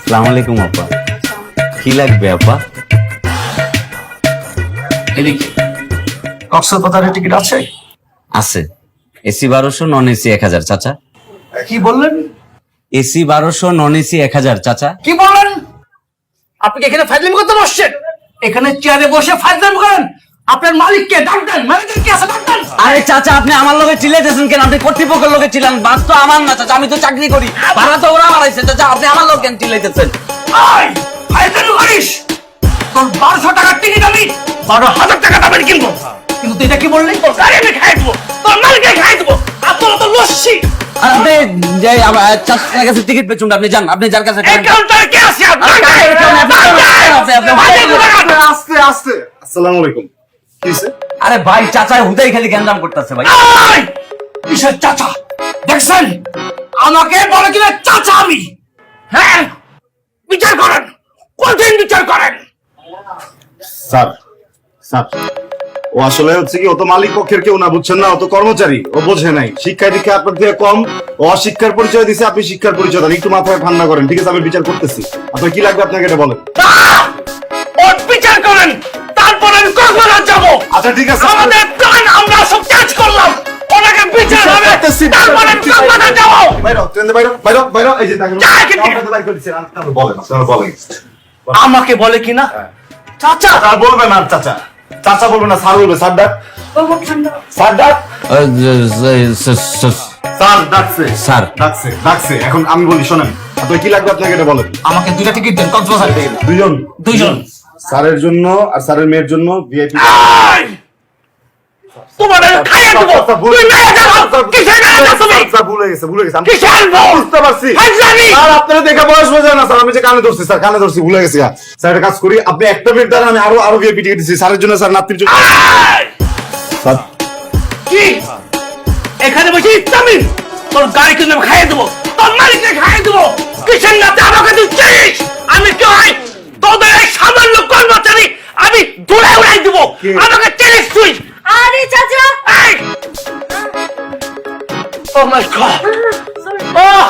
আসসালামু আলাইকুম আপা। কি লাগবে আপা? এদিকে কক্সবাজারের টিকিট আছে? আছে। এসি 1200, নন এসি 1000 চাচা। কি বললেন? এসি 1200, নন এসি 1000 চাচা। কি বললেন? আপনি কি এখানে ফাইজলামি করতে বসছেন? এখানে চেয়ারে বসে ফাইজলামি করেন? আপনার মালিককে ডাক্তার, ম্যানেজার কে আছে ডাক্তার? আরে চাচা, আপনি আমার লগে চিল্লাইতেছেন কেন? আপনি কর্তৃপক্ষের লগে ছিলেন, বাস তো আমার না চাচা, আমি তো চাকরি করি, ভাড়া তো ওরা বাড়াইছে চাচা, আপনি আমার লগে কেন চিল্লাইতেছেন? আয় ফাইজলামি করিস? তোর 1200 টাকার টিকিট আমি 12,000 টাকা দামের কিনবো, কিন্তু তুই এটা কি বললি? তোর গাড়ি আমি খাই দেবো, তোর মালিককে খাই দেবো, আপনারা তো লস্যি। আর আপনি যে চাচার কাছে টিকিট পেছুন, আপনি যান, আপনি যার কাছে এই কাউন্টারে কে আছে? আস্তে আস্তে। আসসালামু আলাইকুম। কি হইছে? আরে ভাই, চাচা হুদাই খালি গ্যাঞ্জাম করতেছে ভাই। আয়! কিসের চাচা? দেখছেন আমাকে বলে কিনা চাচা আমি? হ্যাঁ, বিচার করেন, কঠিন বিচার করেন। স্যার, স্যার, ও আসলে হচ্ছে কি, ও তো মালিক পক্ষের কেউ না, বুঝছেন না, ও তো কর্মচারী, ও বোঝে নাই। শিক্ষা দীক্ষা আপনার থেকে কম, ও অশিক্ষার পরিচয় দিছে, আপনি শিক্ষার পরিচয় দেন। একটু মাথায় ঠান্ডা করেন, ঠিক আছে? আমি বিচার করতেছি। আপনার কি লাগবে আপনাকে এটা বলেন। আহ! ওর বিচার করেন, তারপর আমি কক্সবাজার যাবো। আচ্ছা ঠিক আছে, আমাদের প্ল্যান আমরা সব কাজ করলাম, ওনাকে বিচার হবে, করতেছি, তারপর আমি কক্সবাজার যাবো। বাইরো, ট্রেন বাইরো, বাইরো, বাইরো, এই যে দেখেন। যা এখান থেকে। আপনারা বাইর করে দিচ্ছেন, আপনারা বলেন, আপনারা বলেন। আমাকে বলে কিনা চাচা? স্যার বলবে না, চাচা, চাচা বলবে না, স্যার বলবে। স্যার ডাক, স্যার ডাক, স্যার ডাকছে, স্যার। ডাকছে, ডাকছে। এখন আমি বলি, শোনেন, আপনার কি লাগবে আপনাকে এটা বলেন। আমাকে 2টা টিকিট দেন কক্সবাজার থেকে। দুইজন, দুইজন। স্যারের জন্য আর স্যারের মেয়ের জন্য ভিআইপি। আয়! তোমাদের খাইয়ে দেবো। তুই মেরে যাও। কিসের মেরে যাও তুমি? স্যার ভুলে গেছে, ভুলে গেছে। আমি কিসের ভুল? বুঝতে পারছি। ফাইজলামি! স্যার আপনারা দেখে বয়স বোঝে না স্যার, আমি যে কানে ধরছি স্যার, কানে ধরছি, ভুলে গেছি। স্যার একটা কাজ করি, আপনি একটা মিনিট দাঁড়ান, আমি আরো ভিআইপি টিকিট দিচ্ছি স্যারের জন্য, স্যার নাতির জন্য। আয়! স্যার কি? এখানে বসে ইসলামি? তোর গাড়ি কিনে আমি খাইয়ে দেবো, তোর মালিককে খাইয়ে দেবো। কিসের নাতে আমাকে তুই চিনিস? আমি কি হয়? তোদের এই সামান্য কর্মচারী আমি দূরে উড়াই দেবো। কে? আমাকে চিনিস তুই? আরে চাচা, এই! Oh my God! Oh!